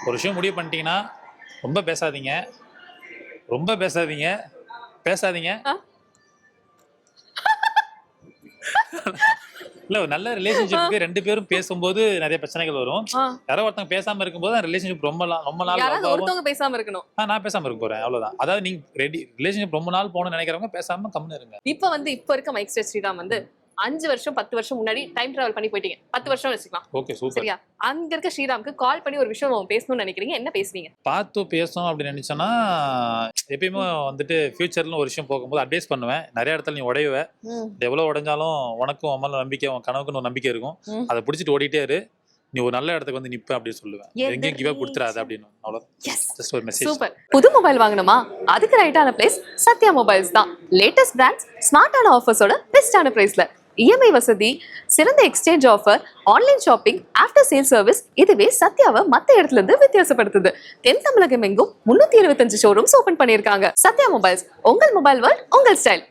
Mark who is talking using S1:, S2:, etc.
S1: ஒரு விஷயம் முடிவு பண்ணிட்டீங்கன்னா ரொம்ப பேசாதீங்க, ரொம்ப பேசாதீங்க, பேசாதீங்க. இல்ல ஒரு நல்ல ரிலேஷன்ஷிப்க்கு 2 பேரும் பேசும்போது நிறைய பிரச்சனைகள் வரும். யாரோ ஒருத்தங்க பேசாம இருக்கும்போது அந்த ரிலேஷன்ஷிப் ரொம்ப நாள்
S2: யாராவது ஒருத்தவங்க பேசாம இருக்கணும்.
S1: நான் பேசாம இருக்க போறேன் அவ்வளவுதான். அதாவது நீங்க ரிலேஷன்ஷிப் ரொம்ப நாள் போகணும்னு நினைக்கிறவங்க பேசாம கம்முன்னு இருங்க.
S2: இப்ப இருக்க மைக் ஸ்டேட் ஸ்ரீராம் வந்து 5 வருஷம் 10 வருஷம் முன்னாடி டைம் டிராவல் பண்ணி போயிட்டீங்க. 10 வருஷம் வச்சுக்கலாம்.
S1: Okay super.
S2: சரியா? அங்க இருக்க ஸ்ரீராம்க்கு கால் பண்ணி ஒரு விஷயம் பேசணும்னு நினைக்கிறீங்க. என்ன பேசுவீங்க?
S1: பார்த்து பேசணும் அப்படின்னு நினைச்சோன்னா எப்பயுமே வந்துட்டு ஃபியூச்சர்ல ஒரு விஷயம் போகும்போது அட்வைஸ் பண்ணுவேன். நிறைய இடத்துல நீ உடையுவ, எவ்வளவு உடைஞ்சாலும் உனக்கும் உன் மேல நம்பிக்கை, உன் கனவுக்குன்னு ஒரு நம்பிக்கை இருக்கும். அதை பிடிச்சிட்டு ஓடிட்டே இரு, நீ ஒரு நல்ல இடத்துக்கு வந்து நிப்ப அப்படின்னு சொல்லுவேன். எங்கேயும் கிவ் அப் கொடுத்துறாத அப்படின்னு. அவ்வளவுதான். ஜஸ்ட் ஒரு மெசேஜ்.
S2: சூப்பர். புது மொபைல் வாங்கணுமா? அதுக்கு ரைட்டான பிளேஸ் சத்யா மொபைல்ஸ் தான். லேட்டஸ்ட் பிராண்ட்ஸ், ஸ்மார்ட்டான ஆஃபர்ஸோட பெஸ்டான பிரைஸ்ல, இஎம்ஐ வசதி, சிறந்த exchange offer, online shopping, after sale service, இதுவே சத்யாவை மத்த இடத்துல இருந்து வித்தியாசப்படுத்துது. தென் தமிழகம் எங்கும் 375 ஷோரூம்ஸ் ஓபன் பண்ணிருக்காங்க. சத்யா மொபைல்ஸ், உங்கள் மொபைல் வேர்ல்ட், உங்கள் ஸ்டைல்.